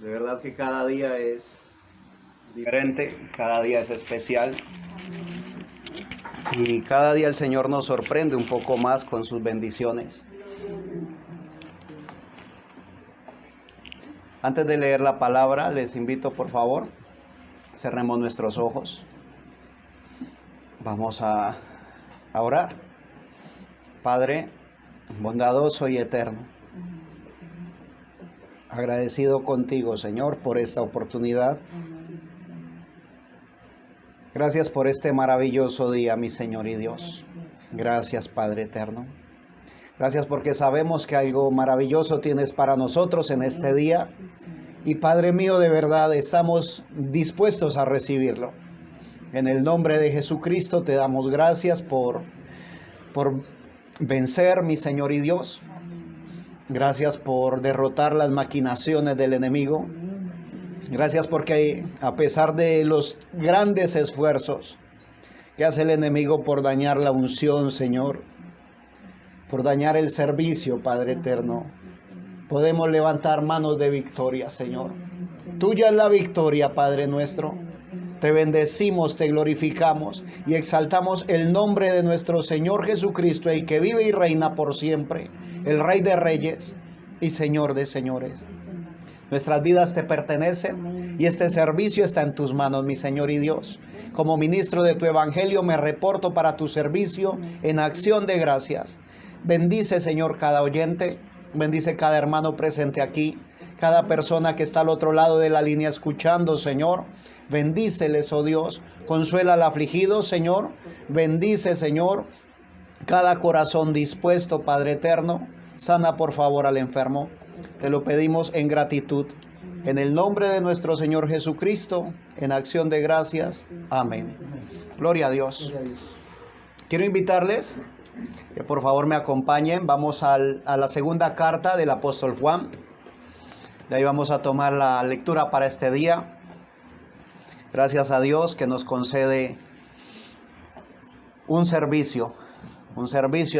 De verdad que cada día es diferente, cada día es especial. Y cada día el Señor nos sorprende un poco más con sus bendiciones. Antes de leer la palabra, les invito, por favor, cerremos nuestros ojos. Vamos a orar. Padre bondadoso y eterno, agradecido contigo, Señor, por esta oportunidad. Gracias por este maravilloso día, mi Señor y Dios. Gracias, Padre eterno. Gracias porque sabemos que algo maravilloso tienes para nosotros en este día. Y Padre mío, de verdad estamos dispuestos a recibirlo. En el nombre de Jesucristo te damos gracias por vencer, mi Señor y Dios. Gracias por derrotar las maquinaciones del enemigo. Gracias porque a pesar de los grandes esfuerzos que hace el enemigo por dañar la unción, Señor, por dañar el servicio, Padre eterno, podemos levantar manos de victoria, Señor. Tuya es la victoria, Padre nuestro. Te bendecimos, te glorificamos y exaltamos el nombre de nuestro Señor Jesucristo, el que vive y reina por siempre, el Rey de Reyes y Señor de Señores. Nuestras vidas te pertenecen y este servicio está en tus manos, mi Señor y Dios. Como ministro de tu evangelio me reporto para tu servicio en acción de gracias. Bendice, Señor, cada oyente, bendice cada hermano presente aquí, cada persona que está al otro lado de la línea escuchando, Señor. Bendíceles, oh Dios, consuela al afligido, Señor. Bendice, Señor, cada corazón dispuesto, Padre eterno. Sana, por favor, al enfermo. Te lo pedimos en gratitud. En el nombre de nuestro Señor Jesucristo, en acción de gracias. Amén. Gloria a Dios. Quiero invitarles que por favor me acompañen. Vamos a la segunda carta del apóstol Juan. De ahí vamos a tomar la lectura para este día. Gracias a Dios que nos concede un servicio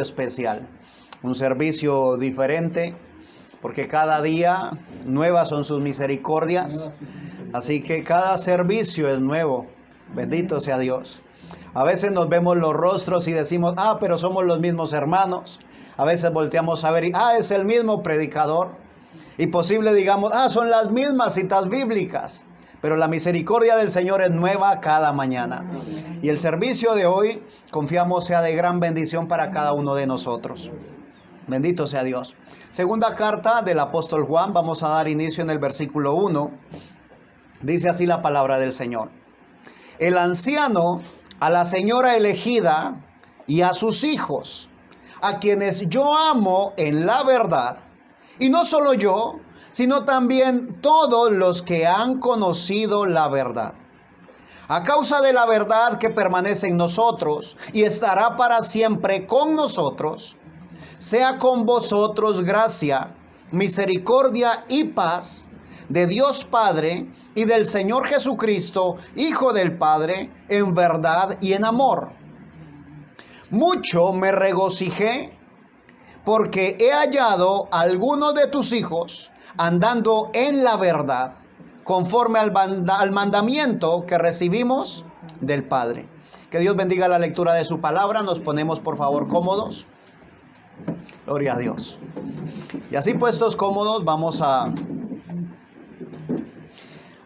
especial, un servicio diferente, porque cada día nuevas son sus misericordias, así que cada servicio es nuevo. Bendito sea Dios. A veces nos vemos los rostros y decimos, pero somos los mismos hermanos. A veces volteamos a ver y, es el mismo predicador. Y posible digamos, son las mismas citas bíblicas. Pero la misericordia del Señor es nueva cada mañana. Y el servicio de hoy, confiamos, sea de gran bendición para cada uno de nosotros. Bendito sea Dios. Segunda carta del apóstol Juan, vamos a dar inicio en el versículo 1. Dice así la palabra del Señor. El anciano, a la señora elegida y a sus hijos, a quienes yo amo en la verdad, y no solo yo, sino también todos los que han conocido la verdad. A causa de la verdad que permanece en nosotros y estará para siempre con nosotros, sea con vosotros gracia, misericordia y paz de Dios Padre y del Señor Jesucristo, Hijo del Padre, en verdad y en amor. Mucho me regocijé porque he hallado a algunos de tus hijos andando en la verdad, conforme al mandamiento que recibimos del Padre. Que Dios bendiga la lectura de su palabra. Nos ponemos por favor cómodos. Gloria a Dios. Y así puestos cómodos vamos a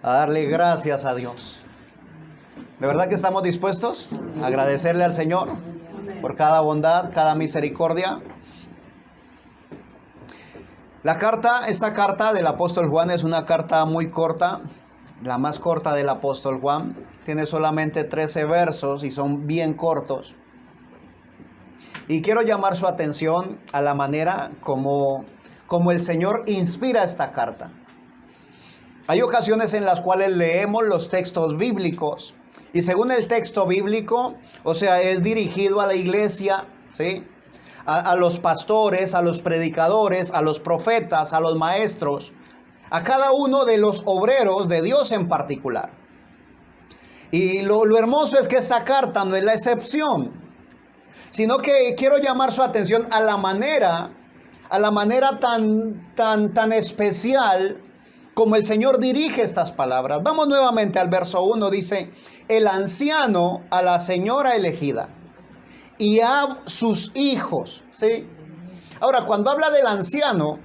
darle gracias a Dios. ¿De verdad que estamos dispuestos a agradecerle al Señor por cada bondad, cada misericordia? Esta carta del apóstol Juan es una carta muy corta, la más corta del apóstol Juan. Tiene solamente 13 versos y son bien cortos. Y quiero llamar su atención a la manera como el Señor inspira esta carta. Hay ocasiones en las cuales leemos los textos bíblicos y según el texto bíblico, es dirigido a la iglesia, ¿sí? A los pastores, a los predicadores, a los profetas, a los maestros, a cada uno de los obreros de Dios en particular. Y lo hermoso es que esta carta no es la excepción, sino que quiero llamar su atención a la manera tan especial como el Señor dirige estas palabras. Vamos nuevamente al verso 1, dice, el anciano a la señora elegida y a sus hijos, ¿sí? Ahora, cuando habla del anciano,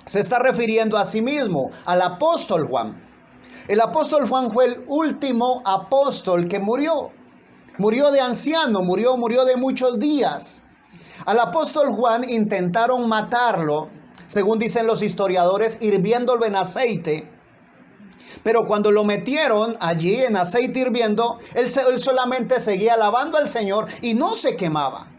se está refiriendo a sí mismo, al apóstol Juan. El apóstol Juan fue el último apóstol que murió. Murió de anciano, murió de muchos días. Al apóstol Juan intentaron matarlo, según dicen los historiadores, hirviéndolo en aceite. Pero cuando lo metieron allí en aceite hirviendo, él solamente seguía alabando al Señor y no se quemaba.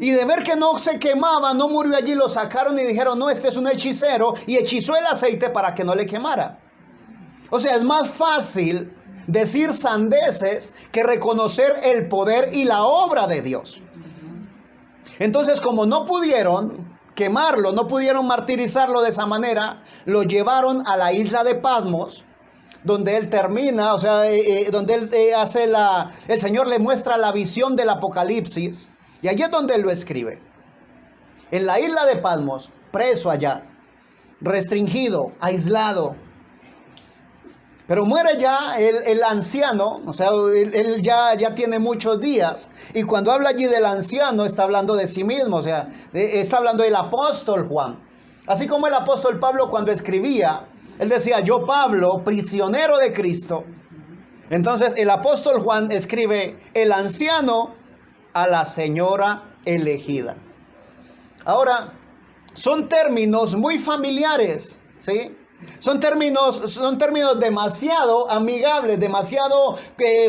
Y de ver que no se quemaba, no murió allí, lo sacaron y dijeron, no, este es un hechicero, y hechizó el aceite para que no le quemara. O sea, es más fácil decir sandeces que reconocer el poder y la obra de Dios. Entonces, como no pudieron quemarlo, no pudieron martirizarlo de esa manera, lo llevaron a la isla de Patmos, donde él termina, o sea, donde él el Señor le muestra la visión del Apocalipsis, y allí es donde él lo escribe. En la isla de Patmos, preso allá, restringido, aislado. Pero muere ya el anciano, o sea, él ya tiene muchos días. Y cuando habla allí del anciano, está hablando de sí mismo, o sea, está hablando del apóstol Juan. Así como el apóstol Pablo cuando escribía, él decía, yo Pablo, prisionero de Cristo. Entonces el apóstol Juan escribe, el anciano a la señora elegida. Ahora, son términos muy familiares, ¿sí? Son términos demasiado amigables, demasiado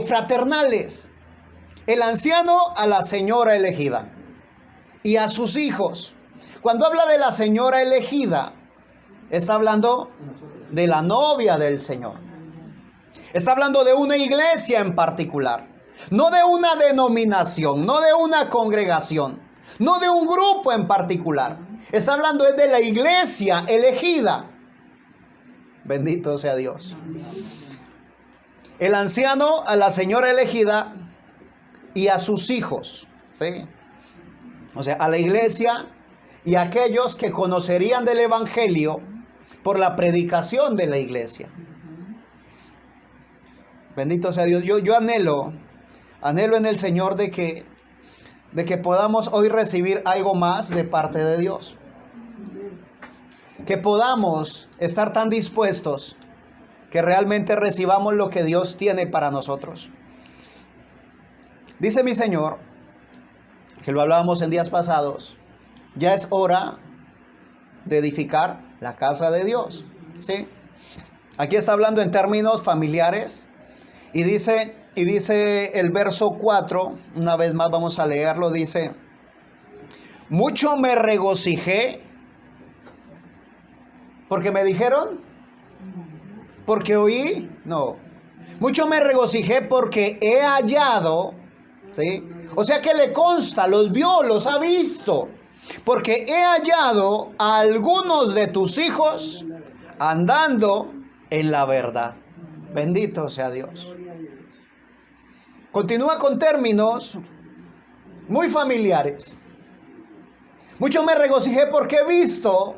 fraternales. El anciano a la señora elegida y a sus hijos. Cuando habla de la señora elegida, está hablando de la novia del Señor. Está hablando de una iglesia en particular. No de una denominación, no de una congregación, no de un grupo en particular. Está hablando de la iglesia elegida. Bendito sea Dios. El anciano a la señora elegida y a sus hijos, ¿sí? O sea, a la iglesia y a aquellos que conocerían del evangelio por la predicación de la iglesia. Bendito sea Dios. Yo anhelo en el Señor de que podamos hoy recibir algo más de parte de Dios. Que podamos estar tan dispuestos que realmente recibamos lo que Dios tiene para nosotros. Dice mi Señor, que lo hablábamos en días pasados, ya es hora de edificar la casa de Dios, ¿sí? Aquí está hablando en términos familiares y dice el verso 4, una vez más vamos a leerlo, dice, mucho me regocijé. ¿Porque me dijeron? ¿Porque oí? No. Mucho me regocijé porque he hallado, ¿sí? O sea que le consta, los vio, los ha visto. Porque he hallado a algunos de tus hijos andando en la verdad. Bendito sea Dios. Continúa con términos muy familiares. Mucho me regocijé porque he visto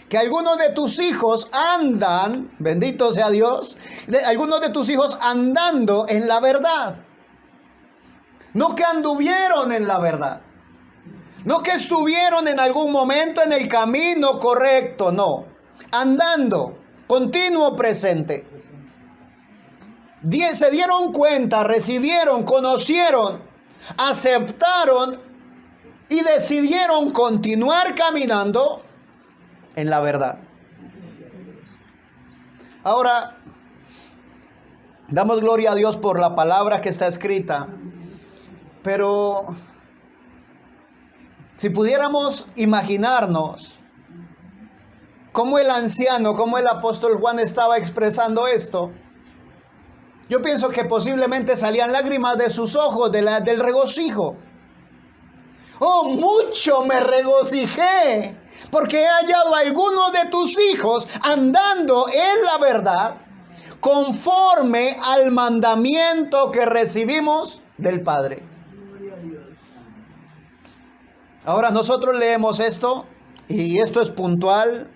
que algunos de tus hijos andan, bendito sea Dios, algunos de tus hijos andando en la verdad. No que anduvieron en la verdad. No que estuvieron en algún momento en el camino correcto, no. Andando, continuo presente. Se dieron cuenta, recibieron, conocieron, aceptaron y decidieron continuar caminando en la verdad. Ahora, damos gloria a Dios por la palabra que está escrita, pero si pudiéramos imaginarnos cómo el anciano, cómo el apóstol Juan estaba expresando esto, yo pienso que posiblemente salían lágrimas de sus ojos del regocijo. Oh, mucho me regocijé porque he hallado a algunos de tus hijos andando en la verdad conforme al mandamiento que recibimos del Padre. Ahora nosotros leemos esto y esto es puntual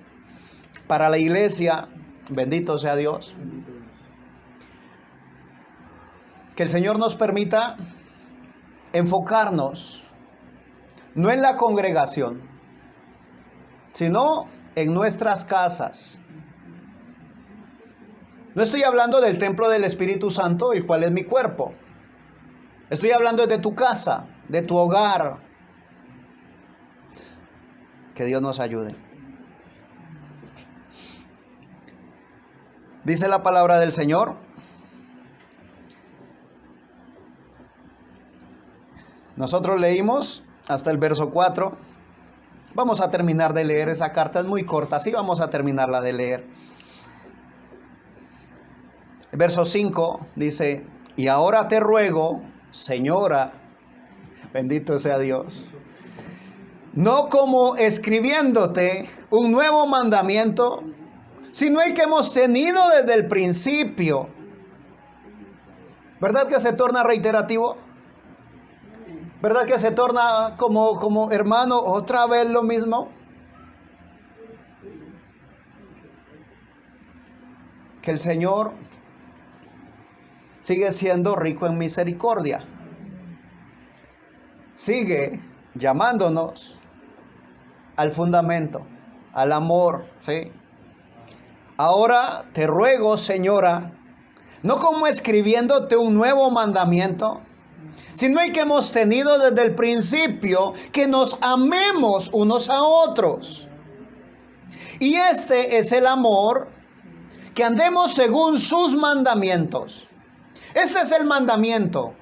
para la iglesia Bendito sea Dios. Que el Señor nos permita enfocarnos no en la congregación, sino en nuestras casas. No estoy hablando del templo del Espíritu Santo, el cual es mi cuerpo. Estoy hablando de tu casa, de tu hogar. Que Dios nos ayude. Dice la palabra del Señor. Nosotros leímos hasta el verso 4. Vamos a terminar de leer esa carta, es muy corta, así vamos a terminarla de leer. El verso 5 dice: y ahora te ruego, señora, bendito sea Dios, no como escribiéndote un nuevo mandamiento, sino el que hemos tenido desde el principio. ¿Verdad que se torna reiterativo? ¿Verdad que se torna como hermano, otra vez lo mismo? Que el Señor sigue siendo rico en misericordia. Sigue llamándonos al fundamento, al amor, ¿sí? Ahora te ruego, señora, no como escribiéndote un nuevo mandamiento, sino el que hemos tenido desde el principio, que nos amemos unos a otros. Y este es el amor, que andemos según sus mandamientos. Este es el mandamiento,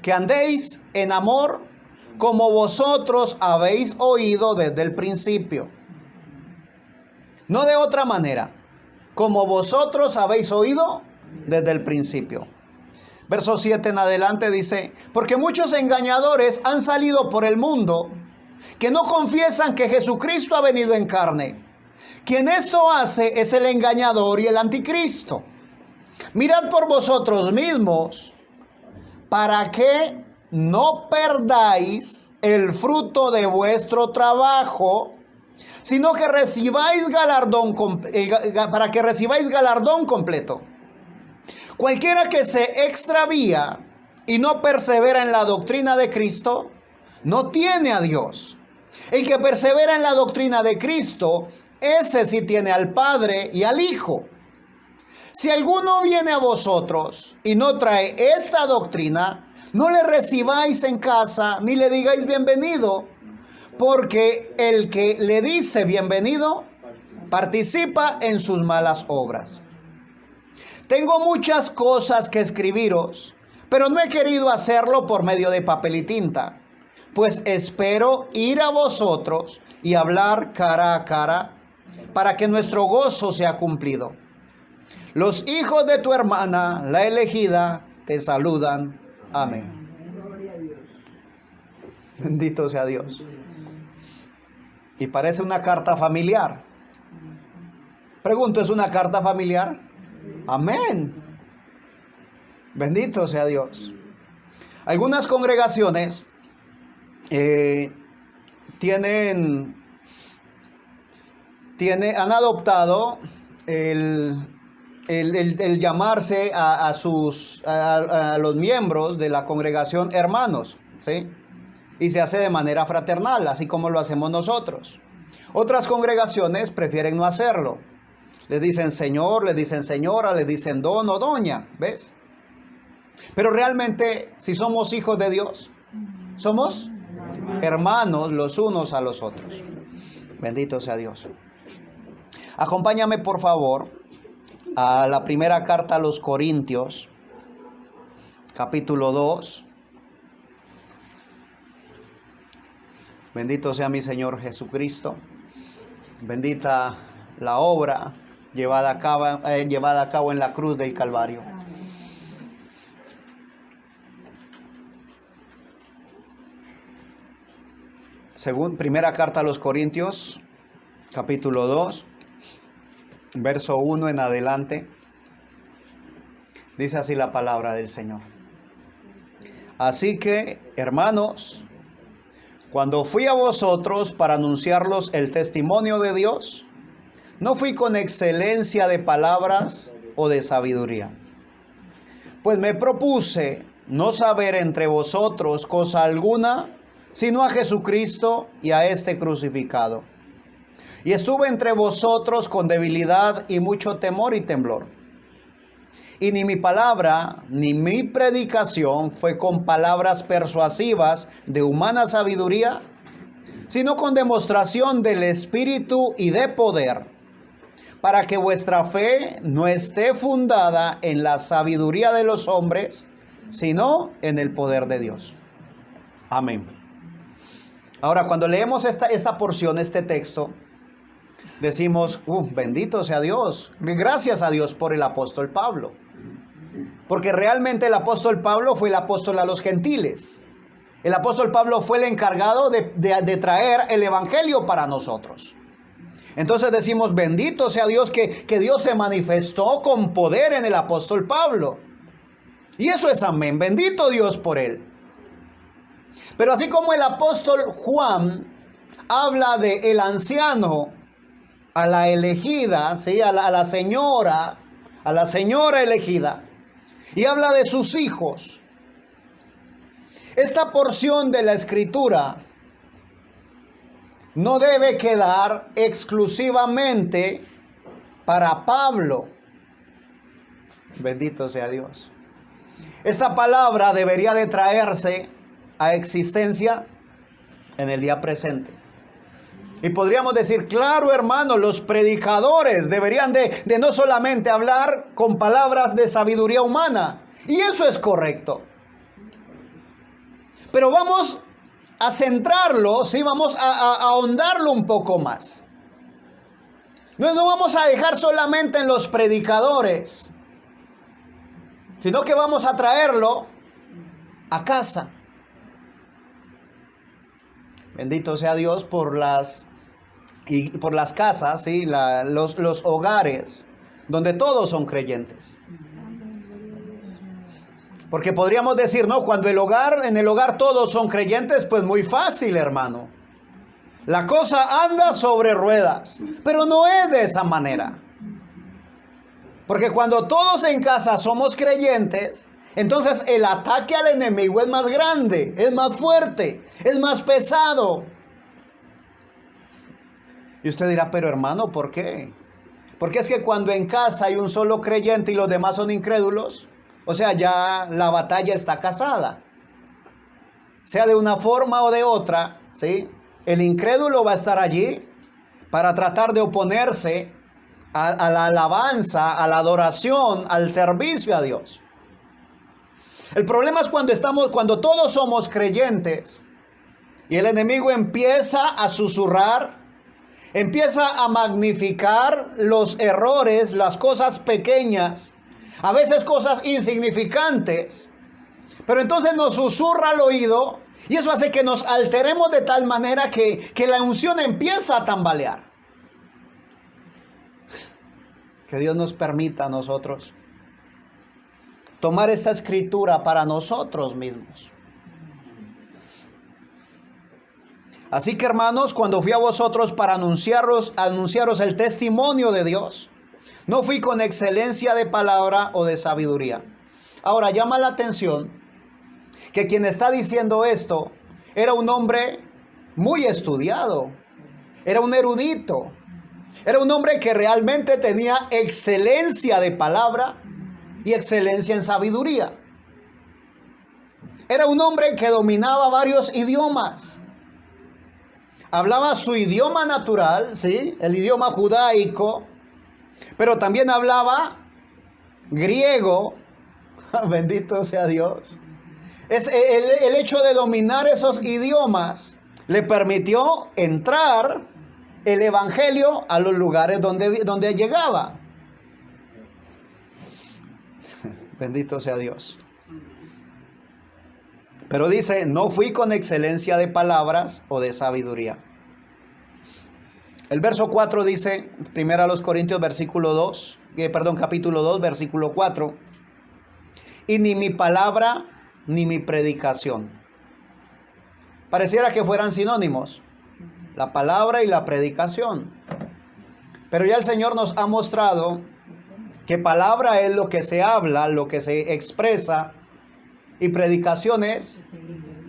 que andéis en amor como vosotros habéis oído desde el principio. No de otra manera, como vosotros habéis oído desde el principio. Verso 7 en adelante dice: porque muchos engañadores han salido por el mundo, que no confiesan que Jesucristo ha venido en carne. Quien esto hace es el engañador y el anticristo. Mirad por vosotros mismos, para que no perdáis el fruto de vuestro trabajo, sino que recibáis para que recibáis galardón completo. Cualquiera que se extravía y no persevera en la doctrina de Cristo, no tiene a Dios. El que persevera en la doctrina de Cristo, ese sí tiene al Padre y al Hijo. Si alguno viene a vosotros y no trae esta doctrina, no le recibáis en casa ni le digáis bienvenido, porque el que le dice bienvenido participa en sus malas obras. Tengo muchas cosas que escribiros, pero no he querido hacerlo por medio de papel y tinta, pues espero ir a vosotros y hablar cara a cara, para que nuestro gozo sea cumplido. Los hijos de tu hermana, la elegida, te saludan. Amén. Bendito sea Dios. Y parece una carta familiar. Pregunto, ¿es una carta familiar? Amén. Bendito sea Dios. Algunas congregaciones han adoptado el llamarse a los miembros de la congregación hermanos, ¿sí? Y se hace de manera fraternal, así como lo hacemos nosotros. Otras congregaciones prefieren no hacerlo. Les dicen señor, les dicen señora, les dicen don o doña, ¿ves? Pero realmente, si somos hijos de Dios, somos hermanos los unos a los otros. Bendito sea Dios. Acompáñame, por favor, a la primera carta a los Corintios, capítulo 2. Bendito sea mi Señor Jesucristo. Bendita la obra llevada a cabo en la cruz del Calvario. Según primera carta a los Corintios, capítulo 2, verso 1 en adelante, dice así la palabra del Señor. Así que, hermanos, cuando fui a vosotros para anunciarlos el testimonio de Dios, No fui con excelencia de palabras o de sabiduría, pues me propuse no saber entre vosotros cosa alguna, sino a Jesucristo y a este crucificado. Y estuve entre vosotros con debilidad y mucho temor y temblor. Y ni mi palabra ni mi predicación fue con palabras persuasivas de humana sabiduría, sino con demostración del Espíritu y de poder, para que vuestra fe no esté fundada en la sabiduría de los hombres, sino en el poder de Dios. Amén. Ahora, cuando leemos esta porción, este texto, decimos, bendito sea Dios, gracias a Dios por el apóstol Pablo. Porque realmente el apóstol Pablo fue el apóstol a los gentiles. El apóstol Pablo fue el encargado de traer el evangelio para nosotros. Entonces decimos, bendito sea Dios que Dios se manifestó con poder en el apóstol Pablo. Y eso es amén, bendito Dios por él. Pero así como el apóstol Juan habla de el anciano, a la elegida, ¿sí? a la señora elegida, y habla de sus hijos. Esta porción de la escritura no debe quedar exclusivamente para Pablo. Bendito sea Dios. Esta palabra debería de traerse a existencia en el día presente. Y podríamos decir, claro hermano, los predicadores deberían de no solamente hablar con palabras de sabiduría humana. Y eso es correcto. Pero vamos a centrarlo, ¿sí? Vamos a ahondarlo un poco más. No vamos a dejar solamente en los predicadores, sino que vamos a traerlo a casa. Bendito sea Dios por las casas, ¿sí? los hogares donde todos son creyentes. Porque podríamos decir, no, cuando en el hogar todos son creyentes, pues muy fácil, hermano. La cosa anda sobre ruedas, pero no es de esa manera. Porque cuando todos en casa somos creyentes, entonces el ataque al enemigo es más grande, es más fuerte, es más pesado. Y usted dirá, pero hermano, ¿por qué? Porque es que cuando en casa hay un solo creyente y los demás son incrédulos, o sea, ya la batalla está casada. Sea de una forma o de otra, ¿sí? El incrédulo va a estar allí para tratar de oponerse a la alabanza, a la adoración, al servicio a Dios. El problema es cuando todos somos creyentes y el enemigo empieza a susurrar, empieza a magnificar los errores, las cosas pequeñas, a veces cosas insignificantes, pero entonces nos susurra al oído y eso hace que nos alteremos de tal manera que la unción empieza a tambalear. Que Dios nos permita a nosotros tomar esta escritura para nosotros mismos. Así que hermanos, cuando fui a vosotros para anunciaros el testimonio de Dios, no fui con excelencia de palabra o de sabiduría. Ahora llama la atención que quien está diciendo esto era un hombre muy estudiado, era un erudito, era un hombre que realmente tenía excelencia de palabra y excelencia en sabiduría. Era un hombre que dominaba varios idiomas. Hablaba su idioma natural, ¿sí? El idioma judaico, pero también hablaba griego. Bendito sea Dios. El hecho de dominar esos idiomas le permitió entrar el evangelio a los lugares donde llegaba. Bendito sea Dios. Pero dice, no fui con excelencia de palabras o de sabiduría. El verso 4 dice, 1 Corintios capítulo 2, versículo 4. Y ni mi palabra ni mi predicación. Pareciera que fueran sinónimos, la palabra y la predicación. Pero ya el Señor nos ha mostrado que palabra es lo que se habla, lo que se expresa, y predicación es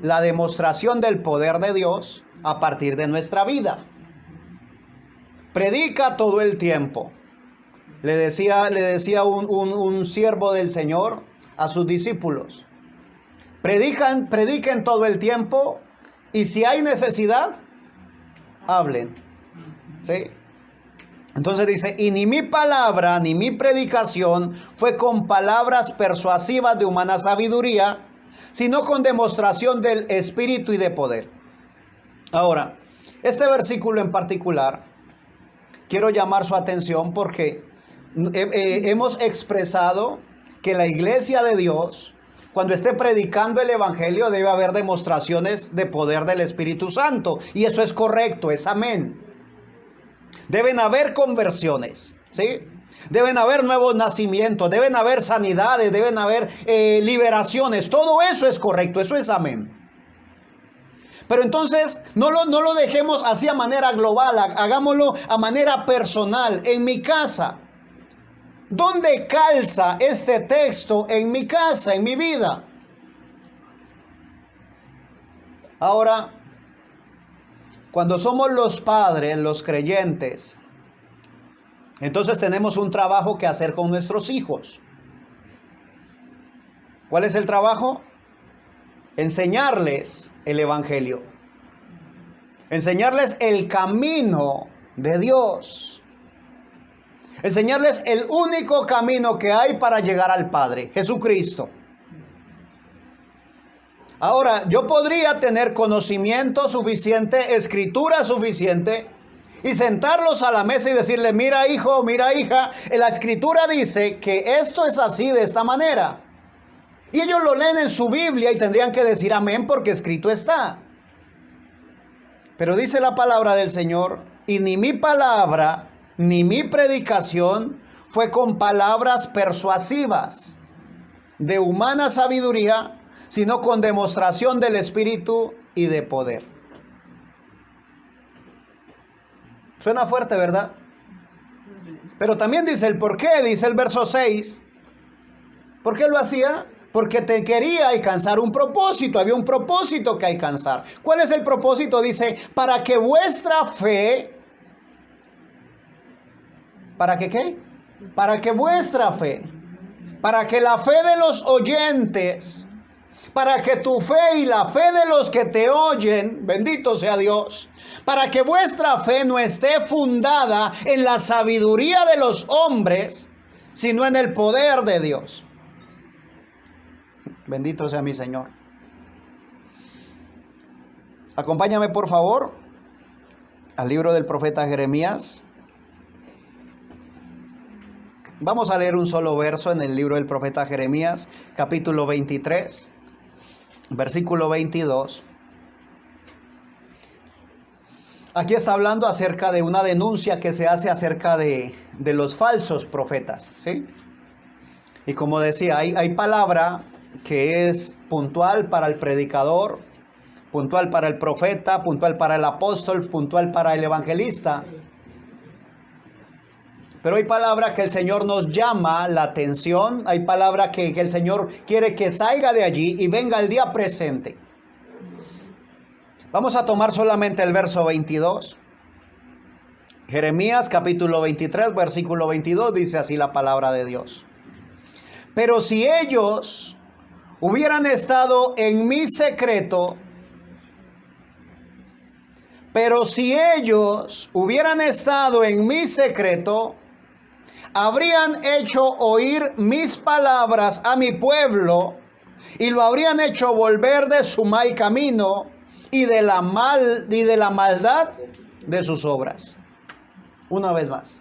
la demostración del poder de Dios a partir de nuestra vida. Predica todo el tiempo. Le decía un siervo del Señor a sus discípulos: prediquen todo el tiempo, y si hay necesidad, hablen. ¿Sí? Entonces dice: y ni mi palabra ni mi predicación fue con palabras persuasivas de humana sabiduría, sino con demostración del Espíritu y de poder. Ahora, este versículo en particular, quiero llamar su atención porque hemos expresado que la iglesia de Dios, cuando esté predicando el evangelio, debe haber demostraciones de poder del Espíritu Santo. Y eso es correcto, es amén. Deben haber conversiones, ¿sí? Deben haber nuevos nacimientos, deben haber sanidades, deben haber liberaciones. Todo eso es correcto, eso es amén. Pero entonces no lo dejemos así a manera global, hagámoslo a manera personal, en mi casa. ¿Dónde calza este texto en mi casa, en mi vida? Ahora, cuando somos los padres, los creyentes, entonces tenemos un trabajo que hacer con nuestros hijos. ¿Cuál es el trabajo? Enseñarles el evangelio. Enseñarles el camino de Dios. Enseñarles el único camino que hay para llegar al Padre, Jesucristo. Ahora, yo podría tener conocimiento suficiente, escritura suficiente, y sentarlos a la mesa y decirle: mira, hijo, mira, hija, la escritura dice que esto es así, de esta manera. Y ellos lo leen en su Biblia y tendrían que decir amén porque escrito está. Pero dice la palabra del Señor: y ni mi palabra ni mi predicación fue con palabras persuasivas de humana sabiduría, sino con demostración del Espíritu y de poder. Suena fuerte, ¿verdad? Pero también dice el por qué, dice el verso 6. ¿Por qué lo hacía? Porque te quería alcanzar un propósito, había un propósito que alcanzar. ¿Cuál es el propósito? Dice: para que vuestra fe... ¿Para que qué? Para que vuestra fe, para que la fe de los oyentes, para que tu fe y la fe de los que te oyen, bendito sea Dios, para que vuestra fe no esté fundada en la sabiduría de los hombres, sino en el poder de Dios. Bendito sea mi Señor. Acompáñame por favor al libro del profeta Jeremías. Vamos a leer un solo verso en el libro del profeta Jeremías, capítulo 23, versículo 22. Aquí está hablando acerca de una denuncia que se hace acerca de los falsos profetas, ¿sí? Y como decía, hay palabra que es puntual para el predicador, puntual para el profeta, puntual para el apóstol, puntual para el evangelista. Pero hay palabra que el Señor nos llama la atención, hay palabra que el Señor quiere que salga de allí y venga al día presente. Vamos a tomar solamente el verso 22. Jeremías capítulo 23, versículo 22, dice así la palabra de Dios. Pero si ellos hubieran estado en mi secreto, habrían hecho oír mis palabras a mi pueblo y lo habrían hecho volver de su mal camino y de la maldad de sus obras. Una vez más.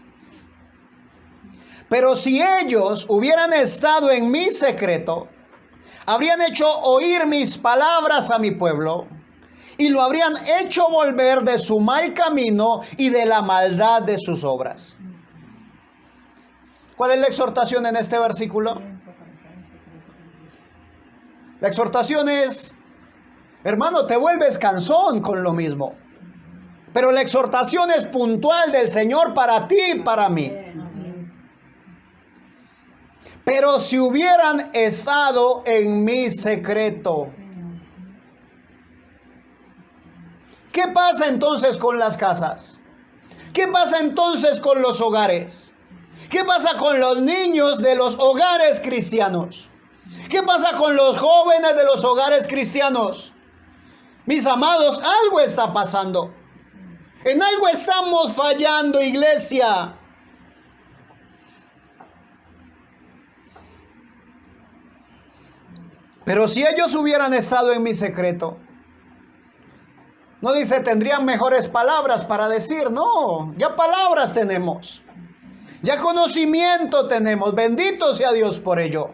Pero si ellos hubieran estado en mi secreto, habrían hecho oír mis palabras a mi pueblo y lo habrían hecho volver de su mal camino y de la maldad de sus obras. ¿Cuál es la exhortación en este versículo? La exhortación es: hermano, te vuelves cansón con lo mismo. Pero la exhortación es puntual del Señor para ti y para mí. Pero si hubieran estado en mi secreto. ¿Qué pasa entonces con las casas? ¿Qué pasa entonces con los hogares? ¿Qué pasa con los niños de los hogares cristianos? ¿Qué pasa con los jóvenes de los hogares cristianos? Mis amados, algo está pasando. En algo estamos fallando, iglesia. Pero si ellos hubieran estado en mi secreto, no dice tendrían mejores palabras para decir, no, ya palabras tenemos, ya conocimiento tenemos, bendito sea Dios por ello.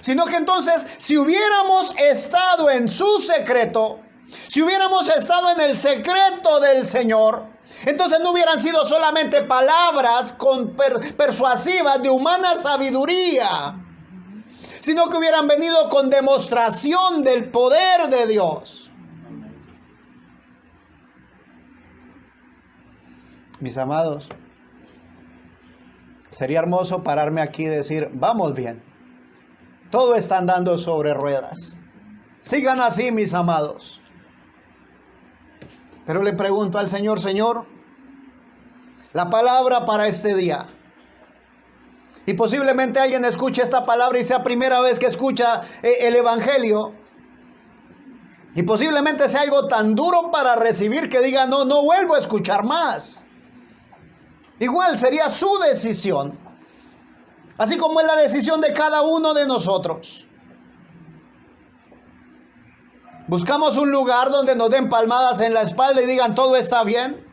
Sino que entonces, si hubiéramos estado en su secreto, si hubiéramos estado en el secreto del Señor, entonces no hubieran sido solamente palabras persuasivas de humana sabiduría, sino que hubieran venido con demostración del poder de Dios. Mis amados, sería hermoso pararme aquí y decir, vamos bien, todo está andando sobre ruedas. Sigan así, mis amados. Pero le pregunto al Señor, Señor, la palabra para este día. Y posiblemente alguien escuche esta palabra y sea primera vez que escucha el Evangelio. Y posiblemente sea algo tan duro para recibir que diga, no vuelvo a escuchar más. Igual sería su decisión. Así como es la decisión de cada uno de nosotros. Buscamos un lugar donde nos den palmadas en la espalda y digan todo está bien.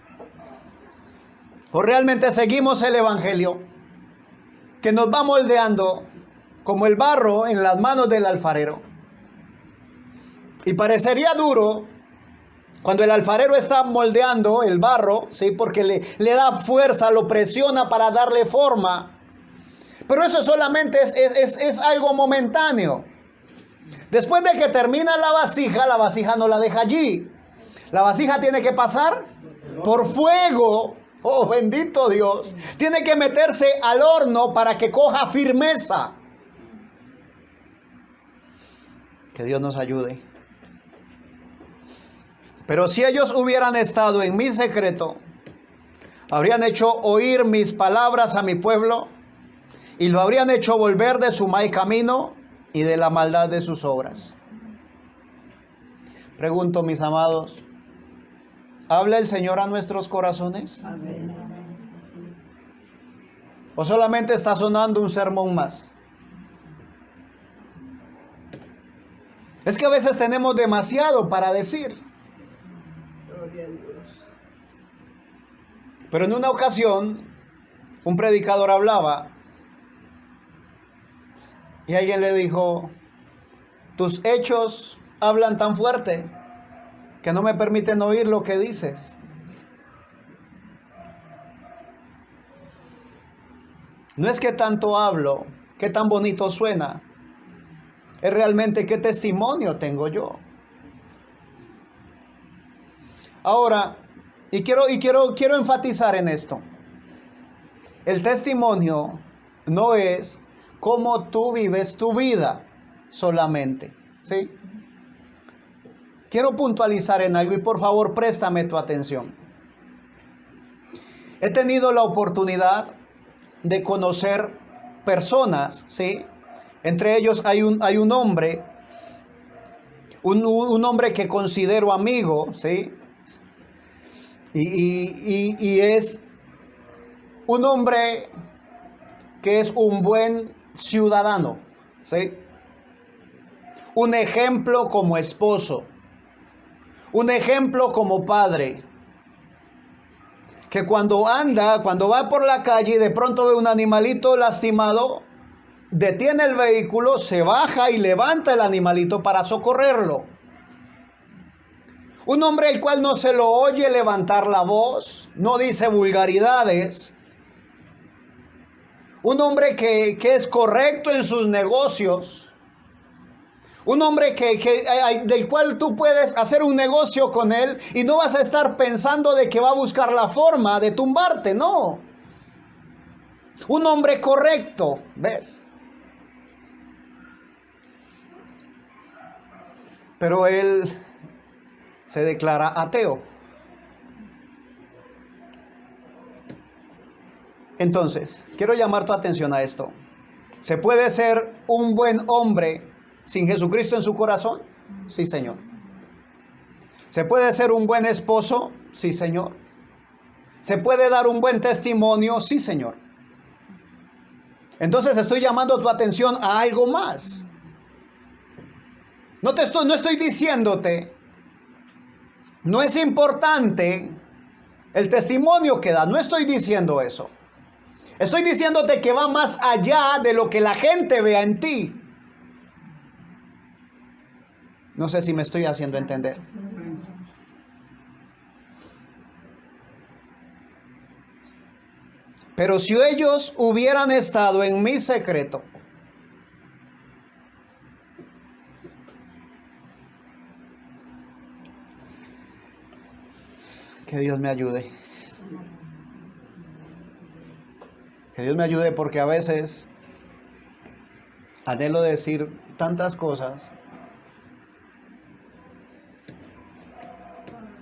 O realmente seguimos el Evangelio que nos va moldeando como el barro en las manos del alfarero. Y parecería duro cuando el alfarero está moldeando el barro, ¿sí? Porque le da fuerza, lo presiona para darle forma. Pero eso solamente es algo momentáneo. Después de que termina la vasija no la deja allí. La vasija tiene que pasar por fuego. Oh, bendito Dios. Tiene que meterse al horno para que coja firmeza. Que Dios nos ayude. Pero si ellos hubieran estado en mi secreto, habrían hecho oír mis palabras a mi pueblo y lo habrían hecho volver de su mal camino y de la maldad de sus obras. Pregunto, mis amados, ¿habla el Señor a nuestros corazones? Amén. ¿O solamente está sonando un sermón más? Es que a veces tenemos demasiado para decir. Pero en una ocasión, un predicador hablaba y alguien le dijo, tus hechos hablan tan fuerte que no me permiten oír lo que dices. No es que tanto hablo, qué tan bonito suena, es realmente qué testimonio tengo yo. Ahora, quiero enfatizar en esto. El testimonio no es cómo tú vives tu vida solamente, ¿sí? Quiero puntualizar en algo y por favor préstame tu atención. He tenido la oportunidad de conocer personas, ¿sí? Entre ellos hay un hombre, un hombre que considero amigo, ¿sí? Y es un hombre que es un buen ciudadano, ¿sí? Un ejemplo como esposo, un ejemplo como padre, que cuando va por la calle y de pronto ve un animalito lastimado, detiene el vehículo, se baja y levanta el animalito para socorrerlo. Un hombre el cual no se lo oye levantar la voz, no dice vulgaridades. Un hombre que es correcto en sus negocios. Un hombre del cual tú puedes hacer un negocio con él y no vas a estar pensando de que va a buscar la forma de tumbarte, no. Un hombre correcto, ¿ves? Pero él se declara ateo. Entonces, quiero llamar tu atención a esto. ¿Se puede ser un buen hombre sin Jesucristo en su corazón? Sí, Señor. ¿Se puede ser un buen esposo? Sí, Señor. ¿Se puede dar un buen testimonio? Sí, Señor. Entonces estoy llamando tu atención a algo más. No estoy diciéndote, no es importante el testimonio que das, no estoy diciendo eso. Estoy diciéndote que va más allá de lo que la gente vea en ti. No sé si me estoy haciendo entender. Pero si ellos hubieran estado en mi secreto, que Dios me ayude. Que Dios me ayude, porque a veces anhelo decir tantas cosas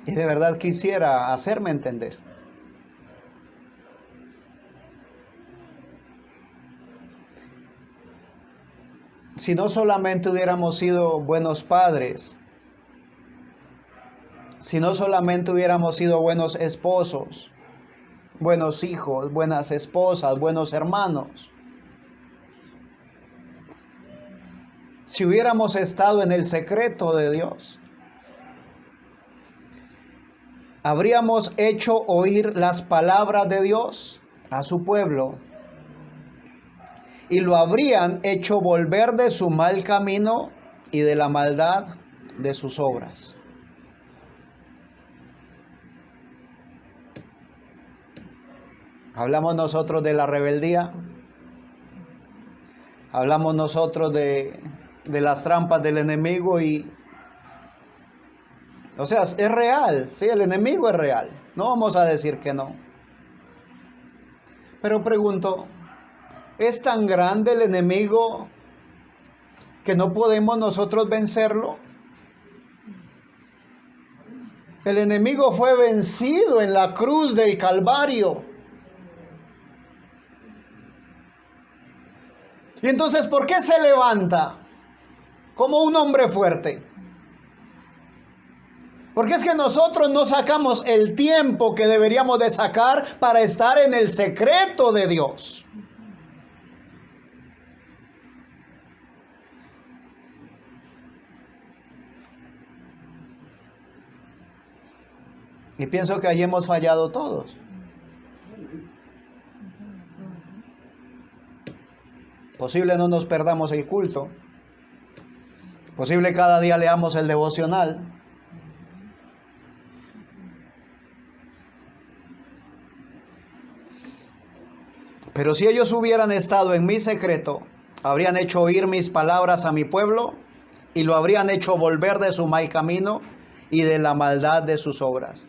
y de verdad quisiera hacerme entender. Si no solamente hubiéramos sido buenos padres, si no solamente hubiéramos sido buenos esposos, buenos hijos, buenas esposas, buenos hermanos, si hubiéramos estado en el secreto de Dios, habríamos hecho oír las palabras de Dios a su pueblo y lo habrían hecho volver de su mal camino y de la maldad de sus obras. Hablamos nosotros de la rebeldía, hablamos nosotros de las trampas del enemigo o sea, es real, sí, el enemigo es real, no vamos a decir que no. Pero pregunto, ¿es tan grande el enemigo que no podemos nosotros vencerlo? El enemigo fue vencido en la cruz del Calvario. Y entonces, ¿por qué se levanta como un hombre fuerte? Porque es que nosotros no sacamos el tiempo que deberíamos de sacar para estar en el secreto de Dios. Y pienso que allí hemos fallado todos. Posible no nos perdamos el culto. Posible cada día leamos el devocional. Pero si ellos hubieran estado en mi secreto, habrían hecho oír mis palabras a mi pueblo y lo habrían hecho volver de su mal camino y de la maldad de sus obras.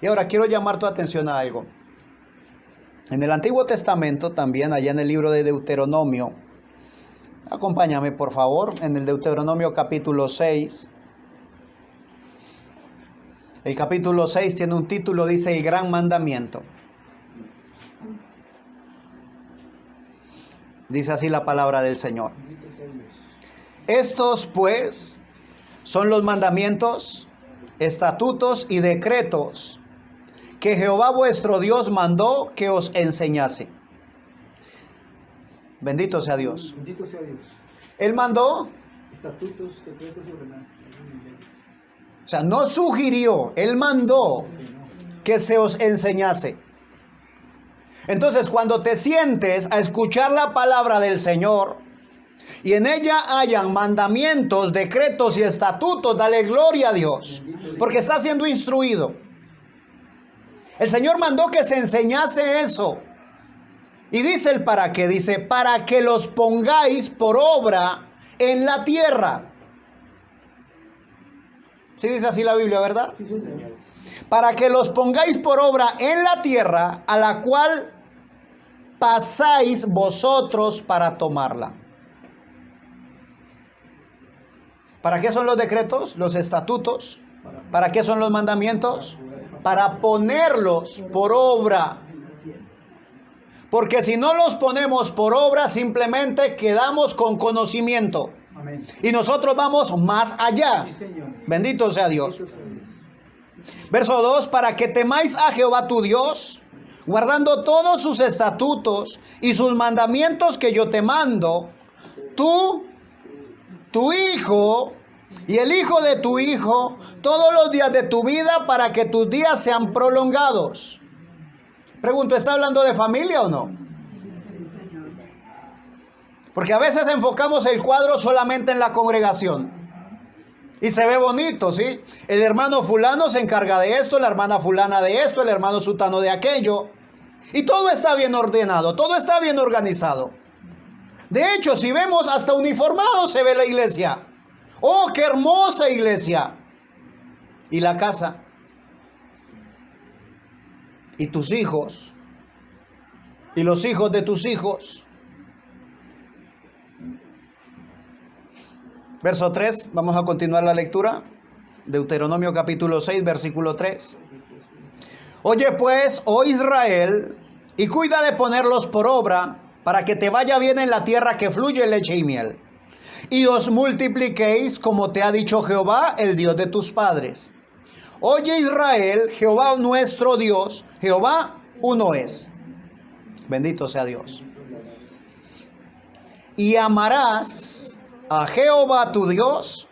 Y ahora quiero llamar tu atención a algo. En el Antiguo Testamento, también allá en el libro de Deuteronomio, acompáñame por favor, en el Deuteronomio capítulo 6. El capítulo 6 tiene un título, dice el gran mandamiento. Dice así la palabra del Señor. Estos pues son los mandamientos, estatutos y decretos que Jehová vuestro Dios mandó que os enseñase. Bendito sea Dios. Bendito sea Dios. Él mandó. Estatutos, decretos y ordenanzas. O sea, no sugirió, Él mandó que se os enseñase. Entonces, cuando te sientes a escuchar la palabra del Señor y en ella hayan mandamientos, decretos y estatutos, dale gloria a Dios, porque está siendo instruido. El Señor mandó que se enseñase eso. Y dice el para qué, dice, para que los pongáis por obra en la tierra. Sí dice así la Biblia, ¿verdad? Sí, Señor. Para que los pongáis por obra en la tierra a la cual pasáis vosotros para tomarla. ¿Para qué son los decretos? Los estatutos. ¿Para qué son los mandamientos? Para ponerlos por obra. Porque si no los ponemos por obra, simplemente quedamos con conocimiento. Amén. Y nosotros vamos más allá. Sí, Señor. Bendito sea Dios. Bendito sea Dios. Verso 2, para que temáis a Jehová tu Dios, guardando todos sus estatutos y sus mandamientos que yo te mando, tú, tu hijo y el hijo de tu hijo, todos los días de tu vida, para que tus días sean prolongados. Pregunto, ¿está hablando de familia o no? Porque a veces enfocamos el cuadro solamente en la congregación. Y se ve bonito, ¿sí? El hermano fulano se encarga de esto, la hermana fulana de esto, el hermano sutano de aquello. Y todo está bien ordenado, todo está bien organizado. De hecho, si vemos, hasta uniformado se ve la iglesia. ¡Oh, qué hermosa iglesia! ¿Y la casa? ¿Y tus hijos? ¿Y los hijos de tus hijos? Verso 3, vamos a continuar la lectura. Deuteronomio capítulo 6, versículo 3. Oye pues, oh Israel, y cuida de ponerlos por obra, para que te vaya bien en la tierra que fluye leche y miel. Y os multipliquéis como te ha dicho Jehová, el Dios de tus padres. Oye Israel, Jehová nuestro Dios, Jehová uno es. Bendito sea Dios. Y amarás a Jehová tu Dios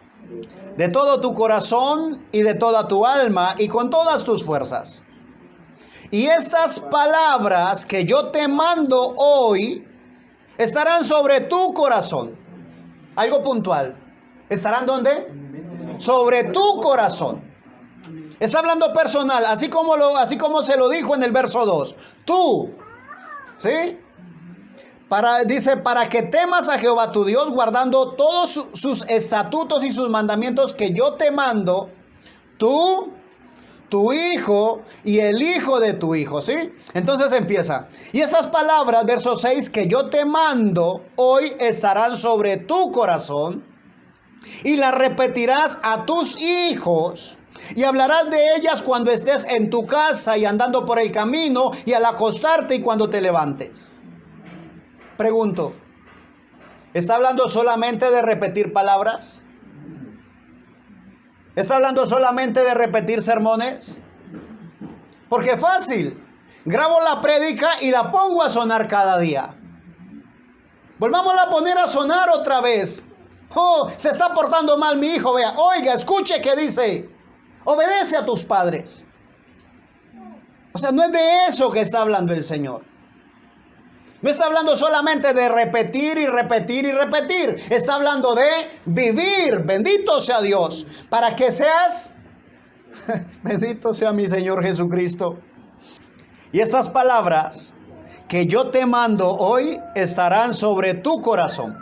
de todo tu corazón y de toda tu alma y con todas tus fuerzas. Y estas palabras que yo te mando hoy estarán sobre tu corazón. Algo puntual. ¿Estarán dónde? Sobre tu corazón. Está hablando personal, así como se lo dijo en el verso 2. Tú, ¿sí? Dice, para que temas a Jehová tu Dios, guardando todos sus estatutos y sus mandamientos que yo te mando, tú, tu hijo y el hijo de tu hijo, ¿sí? Entonces empieza. Y estas palabras, verso 6, que yo te mando hoy estarán sobre tu corazón y las repetirás a tus hijos y hablarás de ellas cuando estés en tu casa y andando por el camino y al acostarte y cuando te levantes. Pregunto, ¿está hablando solamente de repetir palabras? ¿Está hablando solamente de repetir sermones? Porque es fácil. Grabo la prédica y la pongo a sonar cada día. Volvámosla a poner a sonar otra vez. Oh, se está portando mal mi hijo, vea. Oiga, escuche que dice, obedece a tus padres. O sea, no es de eso que está hablando el Señor. No está hablando solamente de repetir y repetir y repetir. Está hablando de vivir. Bendito sea Dios. Para que seas... Bendito sea mi Señor Jesucristo. Y estas palabras que yo te mando hoy estarán sobre tu corazón.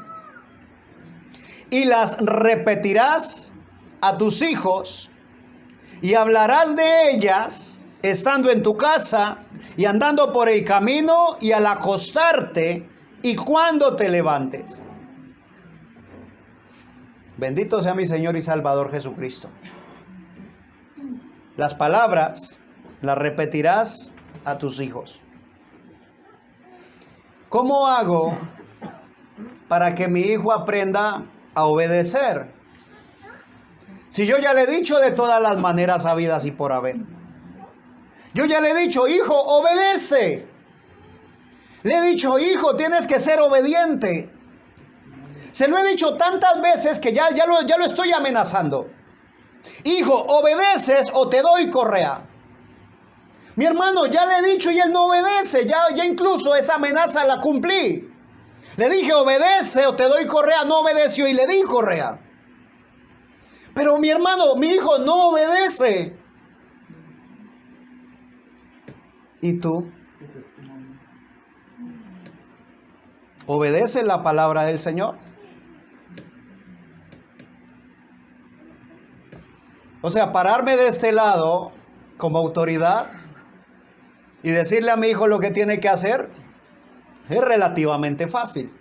Y las repetirás a tus hijos y hablarás de ellas estando en tu casa y andando por el camino y al acostarte y cuando te levantes. Bendito sea mi Señor y Salvador Jesucristo. Las palabras las repetirás a tus hijos. ¿Cómo hago para que mi hijo aprenda a obedecer? Si yo ya le he dicho de todas las maneras habidas y por haber. Yo ya le he dicho, hijo, obedece. Le he dicho, hijo, tienes que ser obediente. Se lo he dicho tantas veces que ya lo estoy amenazando. Hijo, obedeces o te doy correa. Mi hermano, ya le he dicho y él no obedece. Ya incluso esa amenaza la cumplí. Le dije, obedece o te doy correa. No obedeció y le di correa. Pero mi hermano, mi hijo no obedece. ¿Y tú? ¿Obedeces la palabra del Señor? O sea, pararme de este lado como autoridad y decirle a mi hijo lo que tiene que hacer es relativamente fácil.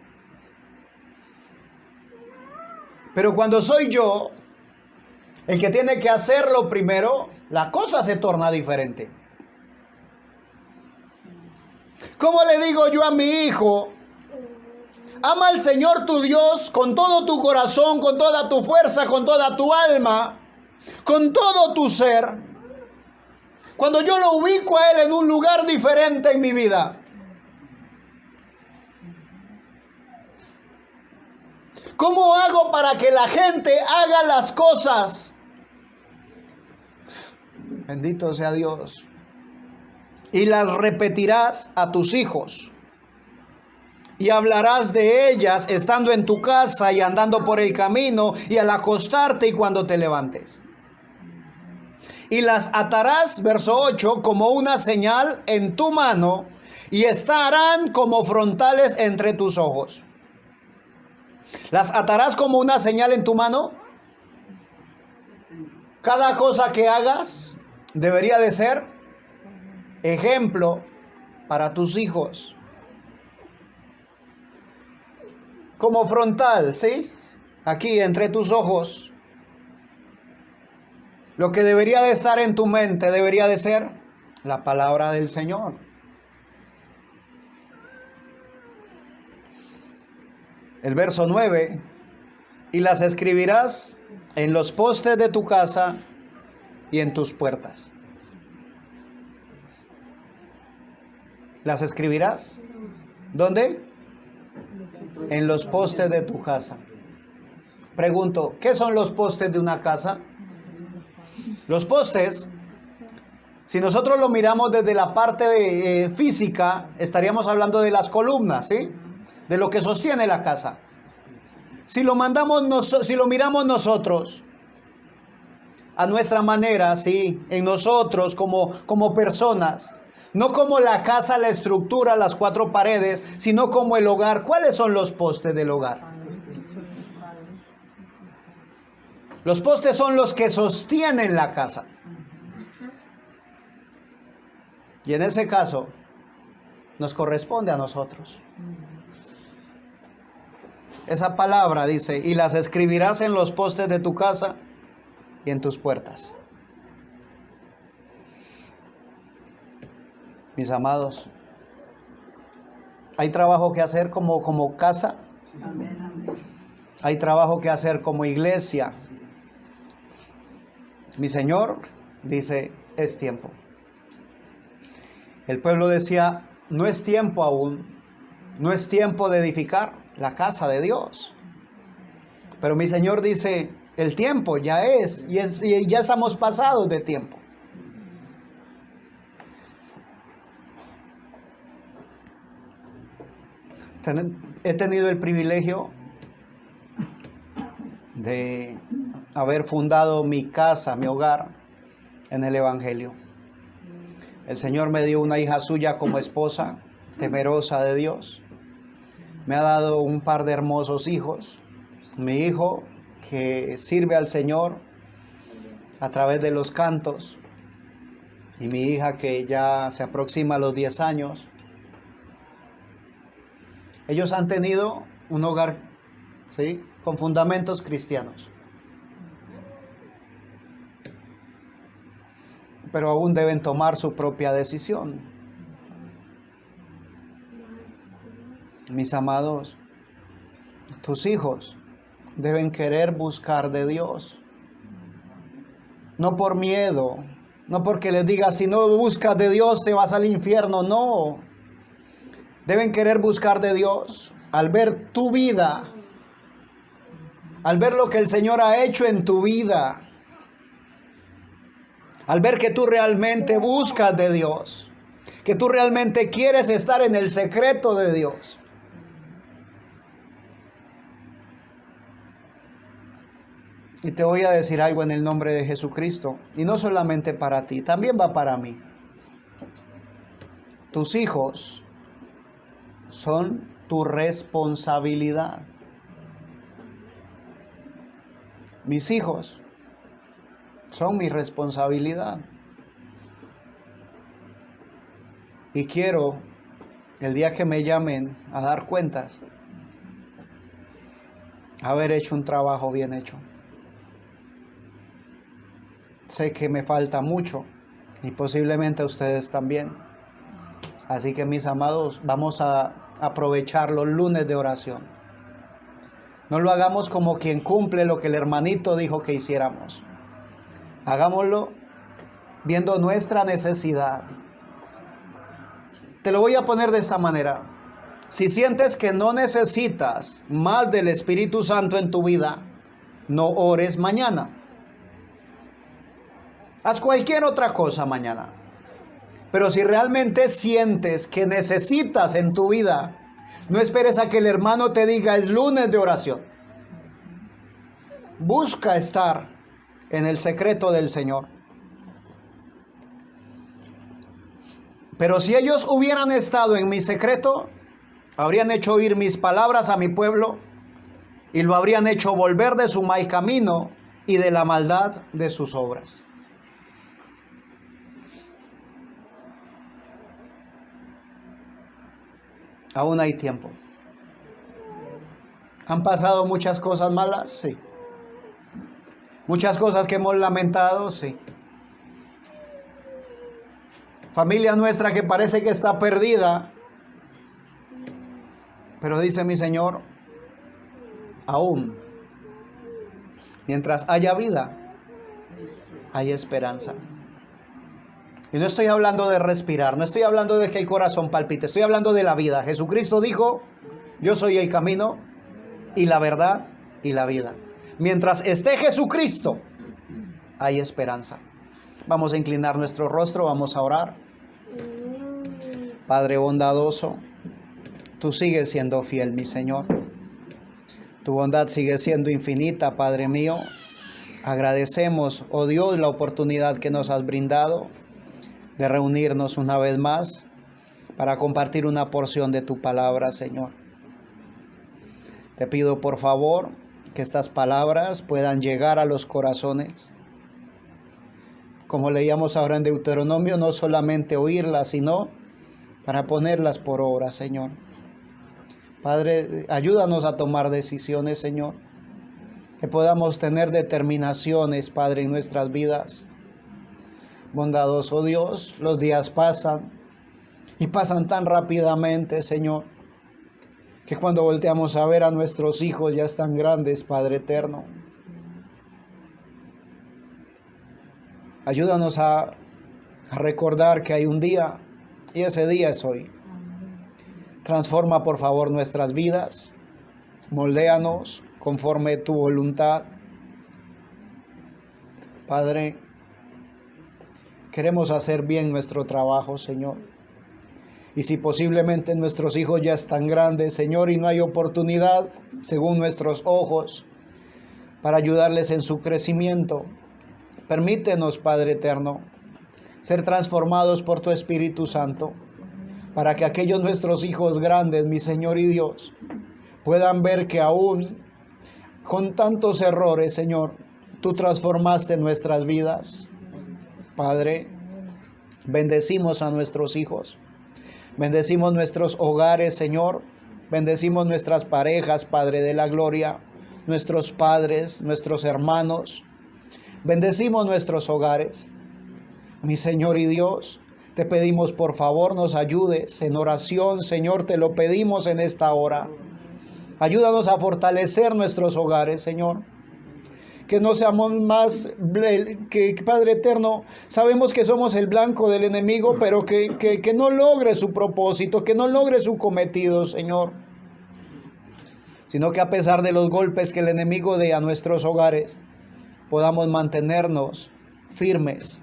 Pero cuando soy yo el que tiene que hacerlo primero, la cosa se torna diferente. ¿Cómo le digo yo a mi hijo? Ama al Señor tu Dios con todo tu corazón, con toda tu fuerza, con toda tu alma, con todo tu ser. Cuando yo lo ubico a Él en un lugar diferente en mi vida. ¿Cómo hago para que la gente haga las cosas? Bendito sea Dios. Y las repetirás a tus hijos. Y hablarás de ellas estando en tu casa y andando por el camino y al acostarte y cuando te levantes. Y las atarás, verso 8, como una señal en tu mano y estarán como frontales entre tus ojos. ¿Las atarás como una señal en tu mano? Cada cosa que hagas debería de ser ejemplo para tus hijos. Como frontal, ¿sí? Aquí entre tus ojos. Lo que debería de estar en tu mente debería de ser la palabra del Señor. El verso 9, y las escribirás en los postes de tu casa y en tus puertas. ¿Las escribirás? ¿Dónde? En los postes de tu casa. Pregunto, ¿qué son los postes de una casa? Los postes, si nosotros lo miramos desde la parte física, estaríamos hablando de las columnas, ¿sí? De lo que sostiene la casa. Si lo miramos nosotros, a nuestra manera, ¿sí? En nosotros como personas, no como la casa, la estructura, las cuatro paredes, sino como el hogar. ¿Cuáles son los postes del hogar? Los postes son los que sostienen la casa. Y en ese caso, nos corresponde a nosotros. Esa palabra dice, y las escribirás en los postes de tu casa y en tus puertas. Mis amados, hay trabajo que hacer como casa. Hay trabajo que hacer como iglesia. Mi Señor dice, es tiempo. El pueblo decía, no es tiempo aún, no es tiempo de edificar la casa de Dios. Pero mi Señor dice, el tiempo ya es, y ya estamos pasados de tiempo. He tenido el privilegio de haber fundado mi casa, mi hogar, en el Evangelio. El Señor me dio una hija suya como esposa, temerosa de Dios. Me ha dado un par de hermosos hijos. Mi hijo que sirve al Señor a través de los cantos. Y mi hija que ya se aproxima a los 10 años. Ellos han tenido un hogar, ¿sí?, con fundamentos cristianos. Pero aún deben tomar su propia decisión. Mis amados, tus hijos deben querer buscar de Dios. No por miedo, no porque les digas, si no buscas de Dios te vas al infierno, no. Deben querer buscar de Dios al ver tu vida, al ver lo que el Señor ha hecho en tu vida, al ver que tú realmente buscas de Dios, que tú realmente quieres estar en el secreto de Dios. Y te voy a decir algo en el nombre de Jesucristo, y no solamente para ti, también va para mí. Tus hijos son tu responsabilidad. Mis hijos son mi responsabilidad. Y quiero, el día que me llamen a dar cuentas, haber hecho un trabajo bien hecho. Sé que me falta mucho y posiblemente a ustedes también. Así que, mis amados, vamos a aprovechar los lunes de oración. No lo hagamos como quien cumple lo que el hermanito dijo que hiciéramos. Hagámoslo viendo nuestra necesidad. Te lo voy a poner de esta manera. Si sientes que no necesitas más del Espíritu Santo en tu vida, no ores mañana. Haz cualquier otra cosa mañana. Pero si realmente sientes que necesitas en tu vida, no esperes a que el hermano te diga es lunes de oración. Busca estar en el secreto del Señor. Pero si ellos hubieran estado en mi secreto, habrían hecho oír mis palabras a mi pueblo y lo habrían hecho volver de su mal camino y de la maldad de sus obras. Aún hay tiempo. ¿Han pasado muchas cosas malas? Sí. ¿Muchas cosas que hemos lamentado? Sí. Familia nuestra que parece que está perdida. Pero dice mi Señor, aún, mientras haya vida, hay esperanza. Y no estoy hablando de respirar, no estoy hablando de que el corazón palpite, estoy hablando de la vida. Jesucristo dijo, yo soy el camino y la verdad y la vida. Mientras esté Jesucristo, hay esperanza. Vamos a inclinar nuestro rostro, vamos a orar. Padre bondadoso, tú sigues siendo fiel, mi Señor. Tu bondad sigue siendo infinita, Padre mío. Agradecemos, oh Dios, la oportunidad que nos has brindado de reunirnos una vez más para compartir una porción de tu palabra, Señor. Te pido, por favor, que estas palabras puedan llegar a los corazones. Como leíamos ahora en Deuteronomio, no solamente oírlas, sino para ponerlas por obra, Señor. Padre, ayúdanos a tomar decisiones, Señor. Que podamos tener determinaciones, Padre, en nuestras vidas. Bondadoso Dios, los días pasan y pasan tan rápidamente, Señor, que cuando volteamos a ver a nuestros hijos ya están grandes, Padre eterno. Ayúdanos a recordar que hay un día y ese día es hoy. Transforma, por favor, nuestras vidas. Moldéanos conforme tu voluntad. Padre, queremos hacer bien nuestro trabajo, Señor. Y si posiblemente nuestros hijos ya están grandes, Señor, y no hay oportunidad, según nuestros ojos, para ayudarles en su crecimiento, permítenos, Padre eterno, ser transformados por tu Espíritu Santo, para que aquellos nuestros hijos grandes, mi Señor y Dios, puedan ver que aún con tantos errores, Señor, tú transformaste nuestras vidas. Padre, bendecimos a nuestros hijos, bendecimos nuestros hogares, Señor, bendecimos nuestras parejas, Padre de la gloria, nuestros padres, nuestros hermanos, bendecimos nuestros hogares. Mi Señor y Dios, te pedimos por favor nos ayudes en oración, Señor, te lo pedimos en esta hora. Ayúdanos a fortalecer nuestros hogares, Señor. Que no seamos más, que Padre eterno, sabemos que somos el blanco del enemigo, pero que no logre su propósito, que no logre su cometido, Señor. Sino que a pesar de los golpes que el enemigo dé a nuestros hogares, podamos mantenernos firmes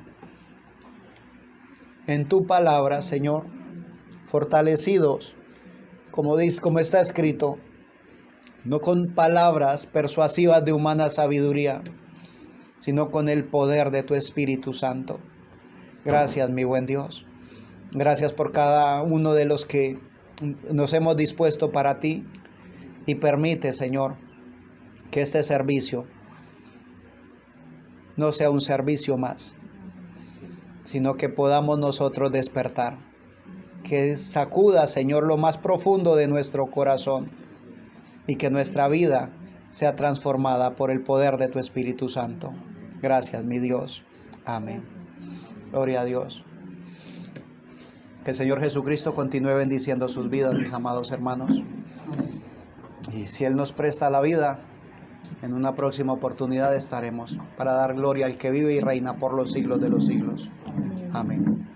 en tu palabra, Señor, fortalecidos, como está escrito, no con palabras persuasivas de humana sabiduría, sino con el poder de tu Espíritu Santo. Gracias, mi buen Dios. Gracias por cada uno de los que nos hemos dispuesto para ti. Y permite, Señor, que este servicio no sea un servicio más, sino que podamos nosotros despertar. Que sacuda, Señor, lo más profundo de nuestro corazón y que nuestra vida sea transformada por el poder de tu Espíritu Santo. Gracias, mi Dios. Amén. Gloria a Dios. Que el Señor Jesucristo continúe bendiciendo sus vidas, mis amados hermanos. Y si Él nos presta la vida, en una próxima oportunidad estaremos para dar gloria al que vive y reina por los siglos de los siglos. Amén.